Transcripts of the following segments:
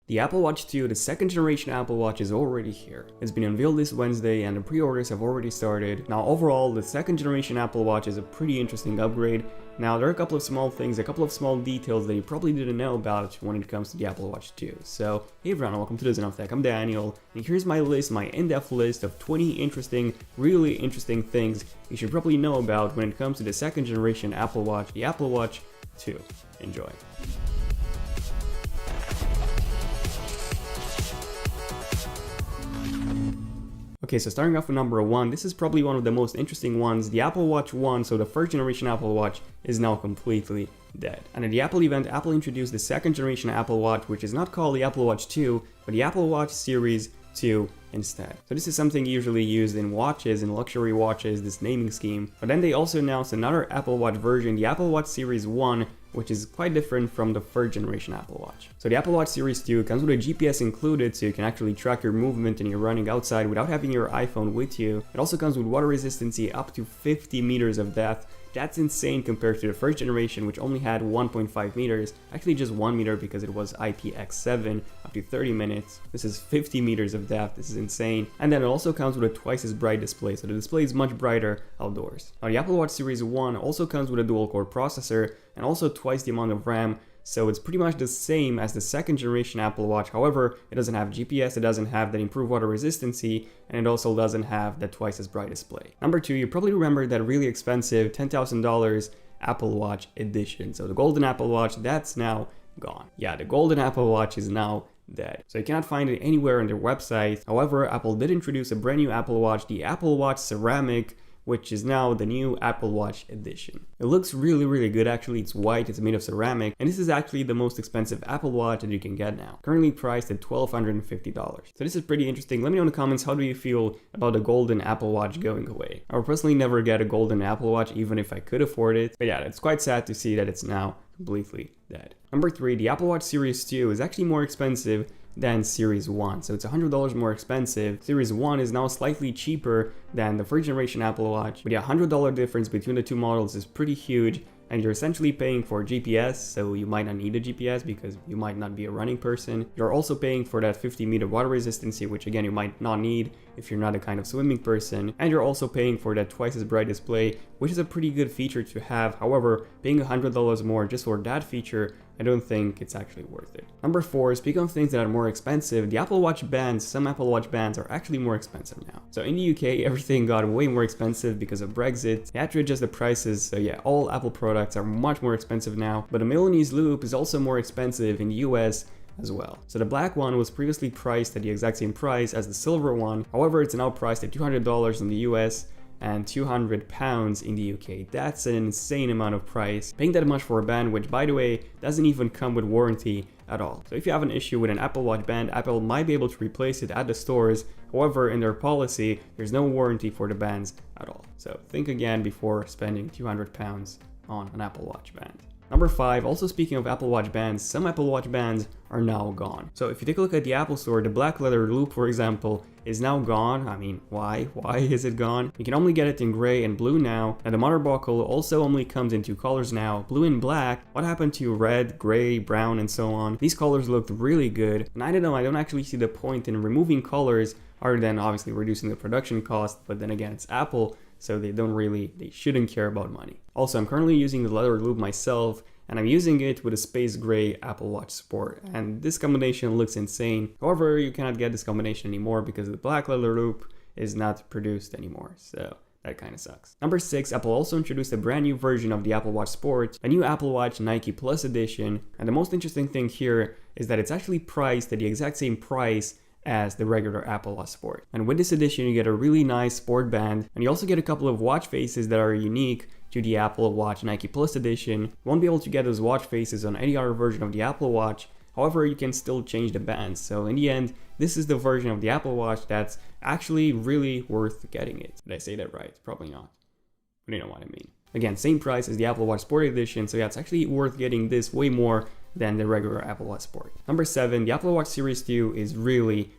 The Apple Watch 2, the second generation Apple Watch, is already here. It's been unveiled this Wednesday and the pre-orders have already started. Now overall, the second generation Apple Watch is a pretty interesting upgrade. Now there are a couple of small things, a couple of small details that you probably didn't know about when it comes to the Apple Watch 2. So, hey everyone, welcome to the Zen of Tech. I'm Daniel, and here's my list, my in-depth list of 20 interesting, really interesting things you should probably know about when it comes to the second generation Apple Watch, the Apple Watch 2. Enjoy. Okay, so starting off with number 1, this is probably one of the most interesting ones. The Apple Watch 1, so the first generation Apple Watch, is now completely dead. And at the Apple event, Apple introduced the second generation Apple Watch, which is not called the Apple Watch 2, but the Apple Watch Series 2 instead. So this is something usually used in watches, in luxury watches, this naming scheme. But then they also announced another Apple Watch version, the Apple Watch Series 1, which is quite different from the third generation Apple Watch. So the Apple Watch Series 2 comes with a GPS included, so you can actually track your movement and you're running outside without having your iPhone with you. It also comes with water resistance up to 50 meters of depth. That's insane compared to the first generation, which only had 1.5 meters, actually just 1 meter because it was IPX7 up to 30 minutes. This is 50 meters of depth, this is insane. And then it also comes with a twice as bright display, so the display is much brighter outdoors. Now the Apple Watch Series 1 also comes with a dual-core processor and also twice the amount of RAM, so it's pretty much the same as the second generation Apple Watch. However, it doesn't have GPS, it doesn't have that improved water resistance, and it also doesn't have that twice as bright display. Number 2, you probably remember that really expensive $10,000 Apple Watch edition. So the golden Apple Watch, that's now gone. Yeah, the golden Apple Watch is now dead. So you cannot find it anywhere on their website. However, Apple did introduce a brand new Apple Watch, the Apple Watch Ceramic, which is now the new Apple Watch edition. It looks really good actually. It's white, it's made of ceramic, and this is actually the most expensive Apple Watch that you can get now. Currently priced at $1,250. So this is pretty interesting. Let me know in the comments, how do you feel about the golden Apple Watch going away? I would personally never get a golden Apple Watch even if I could afford it. But yeah, it's quite sad to see that it's now completely dead. Number 3, the Apple Watch Series 2 is actually more expensive than Series 1, so it's $100 more expensive. Series 1 is now slightly cheaper than the first generation Apple Watch, but yeah, $100 difference between the two models is pretty huge, and you're essentially paying for GPS, so you might not need a GPS because you might not be a running person. You're also paying for that 50-meter water resistance, which again you might not need if you're not a kind of swimming person, and you're also paying for that twice as bright display, which is a pretty good feature to have. However, paying $100 more just for that feature, I don't think it's actually worth it. Number 4, speaking of things that are more expensive, the Apple Watch bands, some Apple Watch bands are actually more expensive now. So in the UK, everything got way more expensive because of Brexit. They had to adjust the prices, so yeah, all Apple products are much more expensive now. But the Milanese loop is also more expensive in the US as well. So the black one was previously priced at the exact same price as the silver one. However, it's now priced at $200 in the US and £200 in the UK. That's an insane amount of price. Paying that much for a band, which by the way, doesn't even come with warranty at all. So if you have an issue with an Apple Watch band, Apple might be able to replace it at the stores. However, in their policy, there's no warranty for the bands at all. So think again before spending £200 on an Apple Watch band. Number 5, also speaking of Apple Watch bands, some Apple Watch bands are now gone. So if you take a look at the Apple Store, the black leather loop, for example, is now gone. I mean, why? Why is it gone? You can only get it in gray and blue now, and the mother buckle also only comes in 2 colors now, blue and black. What happened to red, gray, brown, and so on? These colors looked really good, and I don't know, I don't actually see the point in removing colors other than obviously reducing the production cost, but then again, it's Apple, so they shouldn't care about money. Also, I'm currently using the leather loop myself, and I'm using it with a space gray Apple Watch Sport, and this combination looks insane. However, you cannot get this combination anymore because the black leather loop is not produced anymore, so that kind of sucks. Number 6, Apple also introduced a brand new version of the Apple Watch Sport, a new Apple Watch Nike Plus edition, and the most interesting thing here is that it's actually priced at the exact same price as the regular Apple Watch Sport. And with this edition, you get a really nice sport band, and you also get a couple of watch faces that are unique to the Apple Watch Nike Plus edition. You won't be able to get those watch faces on any other version of the Apple Watch. However, you can still change the bands. So in the end, this is the version of the Apple Watch that's actually really worth getting it. Did I say that right? Probably not. But you know what I mean. Again, same price as the Apple Watch Sport edition, so yeah, it's actually worth getting this way more than the regular Apple Watch Sport. Number 7, the Apple Watch Series 2 is really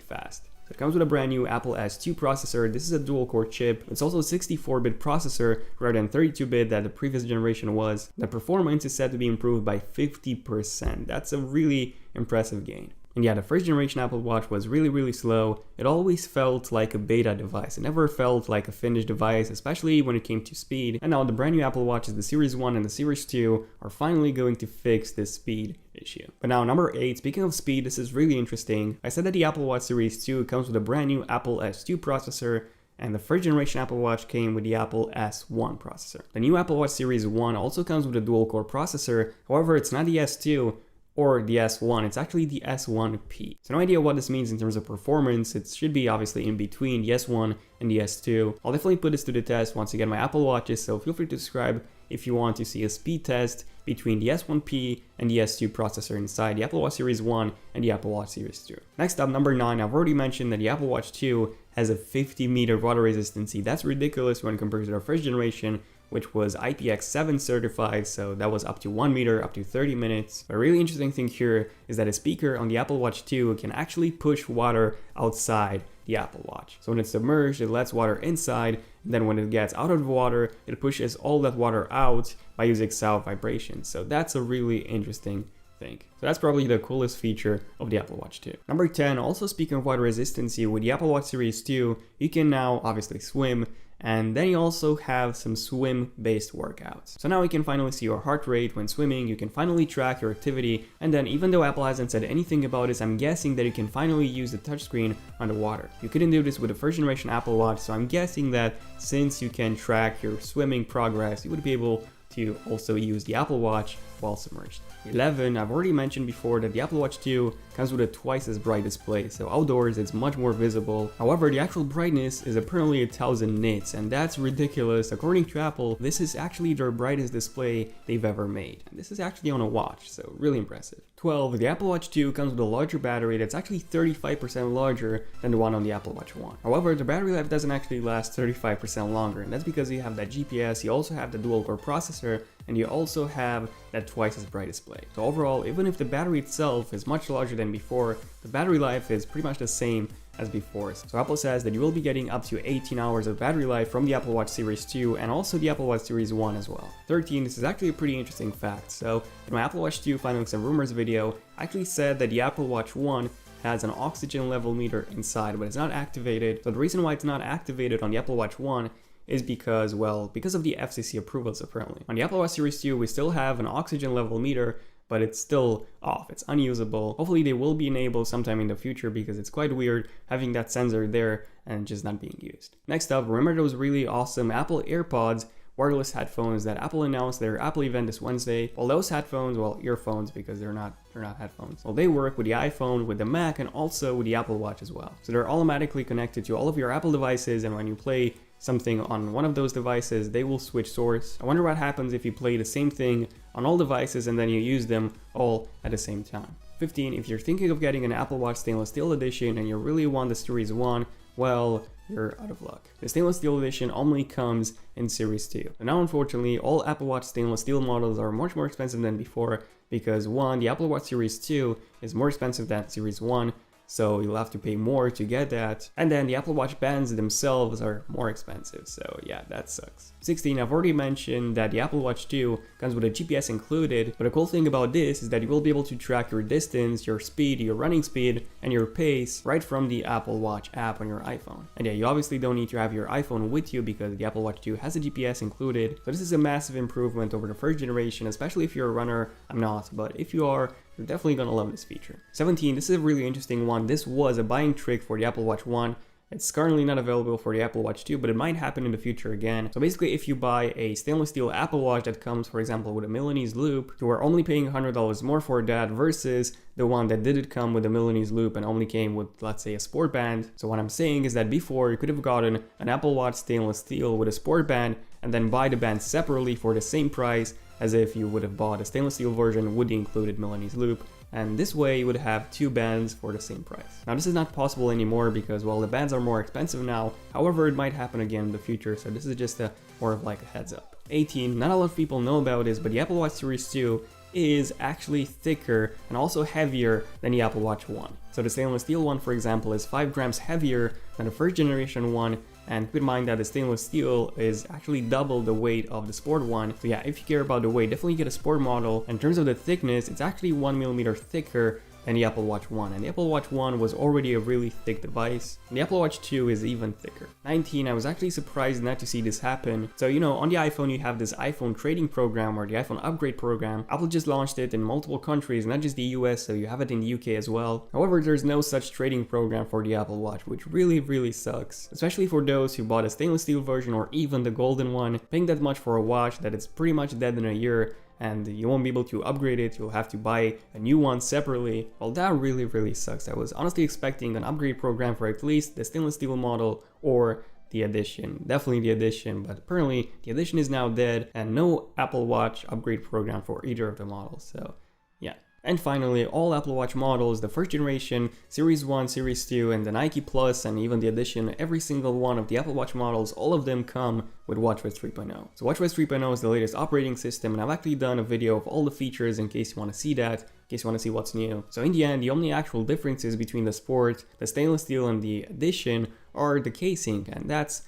fast. It comes with a brand new Apple S2 processor. This is a dual-core chip. It's also a 64-bit processor rather than 32-bit that the previous generation was. The performance is said to be improved by 50%. That's a really impressive gain. And yeah, the first generation Apple Watch was really slow. It always felt like a beta device. It never felt like a finished device, especially when it came to speed. And now the brand new Apple Watches, the Series 1 and the Series 2, are finally going to fix this speed issue. But now number 8, speaking of speed, this is really interesting. I said that the Apple Watch Series 2 comes with a brand new Apple S2 processor, and the first generation Apple Watch came with the Apple S1 processor. The new Apple Watch Series 1 also comes with a dual-core processor, however it's not the S2 or the S1, it's actually the S1P. So no idea what this means in terms of performance. It should be obviously in between the S1 and the S2. I'll definitely put this to the test once I get my Apple Watches, so feel free to subscribe if you want to see a speed test between the S1P and the S2 processor inside the Apple Watch Series 1 and the Apple Watch Series 2. Next up, number 9, I've already mentioned that the Apple Watch 2 has a 50-meter water resistancy. That's ridiculous when compared to our first generation, which was IPX7 certified, so that was up to 1 meter, up to 30 minutes. But a really interesting thing here is that a speaker on the Apple Watch 2 can actually push water outside the Apple Watch. So when it's submerged, it lets water inside, and then when it gets out of the water, it pushes all that water out by using sound vibrations. So that's a really interesting thing. So that's probably the coolest feature of the Apple Watch 2. Number 10, also speaking of water resistancy, with the Apple Watch Series 2, you can now obviously swim, and then you also have some swim-based workouts. So now you can finally see your heart rate when swimming, you can finally track your activity, and then even though Apple hasn't said anything about this, I'm guessing that you can finally use the touchscreen underwater. You couldn't do this with the first generation Apple Watch, so I'm guessing that since you can track your swimming progress, you would be able to also use the Apple Watch while submerged. 11, I've already mentioned before that the Apple Watch 2 comes with a twice as bright display, so outdoors it's much more visible. However, the actual brightness is apparently 1000 nits, and that's ridiculous. According to Apple, this is actually their brightest display they've ever made. And this is actually on a watch, so really impressive. 12, the Apple Watch 2 comes with a larger battery that's actually 35% larger than the one on the Apple Watch 1. However, the battery life doesn't actually last 35% longer, and that's because you have that GPS, you also have the dual-core processor, and you also have that twice as bright display. So overall, even if the battery itself is much larger than before, the battery life is pretty much the same as before. So Apple says that you will be getting up to 18 hours of battery life from the Apple Watch Series 2 and also the Apple Watch Series 1 as well. 13, this is actually a pretty interesting fact. So in my Apple Watch 2 Finding Some Rumors video, I actually said that the Apple Watch 1 has an oxygen level meter inside, but it's not activated. So the reason why it's not activated on the Apple Watch 1 is because, well, because of the FCC approvals apparently. On the Apple Watch Series 2, we still have an oxygen level meter, but it's still off, it's unusable. Hopefully they will be enabled sometime in the future because it's quite weird having that sensor there and just not being used. Next up, remember those really awesome Apple AirPods wireless headphones that Apple announced their Apple event this Wednesday? Well, those headphones, well, earphones because they're not headphones. Well, they work with the iPhone, with the Mac, and also with the Apple Watch as well. So they're automatically connected to all of your Apple devices, and when you play something on one of those devices, they will switch source. I wonder what happens if you play the same thing on all devices and then you use them all at the same time. 15, if you're thinking of getting an Apple Watch stainless steel edition and you really want the Series 1, well, you're out of luck. The stainless steel edition only comes in Series 2. And now, unfortunately, all Apple Watch stainless steel models are much more expensive than before because 1, the Apple Watch Series 2 is more expensive than Series 1, so you'll have to pay more to get that. And then the Apple Watch bands themselves are more expensive, so yeah, that sucks. 16, I've already mentioned that the Apple Watch 2 comes with a GPS included, but the cool thing about this is that you will be able to track your distance, your speed, your running speed, and your pace right from the Apple Watch app on your iPhone. And yeah, you obviously don't need to have your iPhone with you because the Apple Watch 2 has a GPS included, so this is a massive improvement over the first generation, especially if you're a runner. I'm not, but if you are, you're definitely gonna love this feature. 17, this is a really interesting one. This was a buying trick for the Apple Watch 1. It's currently not available for the Apple Watch 2, but it might happen in the future again. So basically, if you buy a stainless steel Apple Watch that comes, for example, with a Milanese loop, you are only paying $100 more for that versus the one that didn't come with a Milanese loop and only came with, let's say, a sport band. So what I'm saying is that before, you could have gotten an Apple Watch stainless steel with a sport band and then buy the band separately for the same price as if you would have bought a stainless steel version with the included Milanese loop. And this way you would have two bands for the same price. Now this is not possible anymore because, well, the bands are more expensive now. However, it might happen again in the future, so this is just more of like a heads up. 18, not a lot of people know about this, but the Apple Watch Series 2 is actually thicker and also heavier than the Apple Watch 1. So the stainless steel one, for example, is 5 grams heavier than the first generation one, and keep in mind that the stainless steel is actually double the weight of the sport one. So yeah, if you care about the weight, definitely get a sport model. In terms of the thickness, it's actually 1 millimeter thicker than the Apple Watch 1, and the Apple Watch 1 was already a really thick device, and the Apple Watch 2 is even thicker. 19, I was actually surprised not to see this happen. So on the iPhone you have this iPhone trading program or the iPhone upgrade program. Apple just launched it in multiple countries, not just the US, so you have it in the UK as well. However, there's no such trading program for the Apple Watch, which really sucks, especially for those who bought a stainless steel version or even the golden one. Paying that much for a watch that it's pretty much dead in a year and you won't be able to upgrade it, you'll have to buy a new one separately. Well, that really sucks. I was honestly expecting an upgrade program for at least the stainless steel model or the Edition, definitely the Edition, but apparently the Edition is now dead and no Apple Watch upgrade program for either of the models, so yeah. And finally, all Apple Watch models, the first generation, Series 1, Series 2, and the Nike Plus, and even the Edition, every single one of the Apple Watch models, all of them come with WatchOS 3.0. So WatchOS 3.0 is the latest operating system, and I've actually done a video of all the features in case you want to see that, in case you want to see what's new. So in the end, the only actual differences between the Sport, the stainless steel, and the Edition are the casing, and that's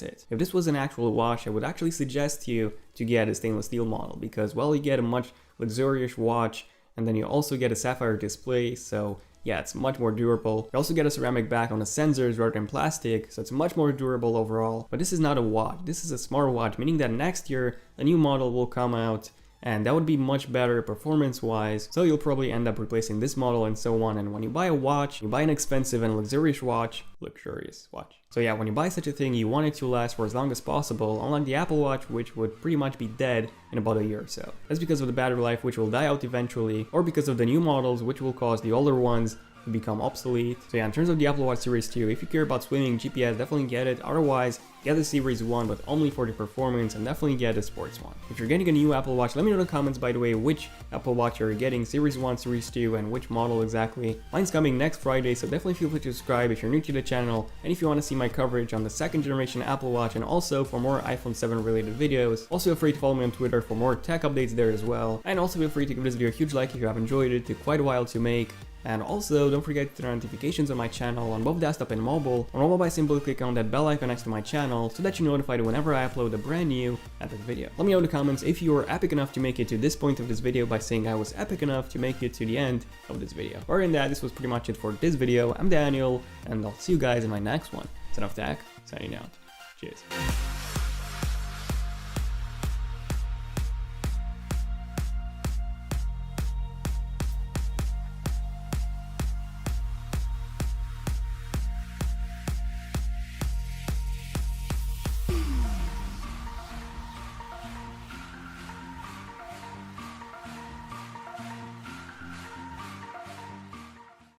it. If this was an actual watch, I would actually suggest you to get a stainless steel model, because, well, you get a much luxurious watch, and then you also get a sapphire display, so yeah, it's much more durable. You also get a ceramic back on the sensors rather than plastic, so it's much more durable overall. But this is not a watch, this is a smartwatch, meaning that next year a new model will come out, and that would be much better performance-wise, so you'll probably end up replacing this model and so on. And when you buy a watch, you buy an expensive and luxurious watch. So yeah, when you buy such a thing, you want it to last for as long as possible, unlike the Apple Watch, which would pretty much be dead in about a year or so. That's because of the battery life, which will die out eventually, or because of the new models, which will cause the older ones to become obsolete. So yeah, in terms of the Apple Watch Series 2, if you care about swimming, GPS, definitely get it. Otherwise, get the Series 1, but only for the performance, and definitely get the sports one. If you're getting a new Apple Watch, let me know in the comments, by the way, which Apple Watch you're getting, Series 1, Series 2, and which model exactly. Mine's coming next Friday, so definitely feel free to subscribe if you're new to the channel, and if you want to see my coverage on the second generation Apple Watch, and also for more iPhone 7 related videos. Also feel free to follow me on Twitter for more tech updates there as well, and also feel free to give this video a huge like if you have enjoyed it. It took quite a while to make. And also, don't forget to turn on notifications on my channel on both desktop and mobile. On mobile, by simply click on that bell icon next to my channel so that you're notified whenever I upload a brand new epic video. Let me know in the comments if you were epic enough to make it to this point of this video by saying I was epic enough to make it to the end of this video. Other than that, this was pretty much it for this video. I'm Daniel, and I'll see you guys in my next one. Son of Tech, signing out. Cheers.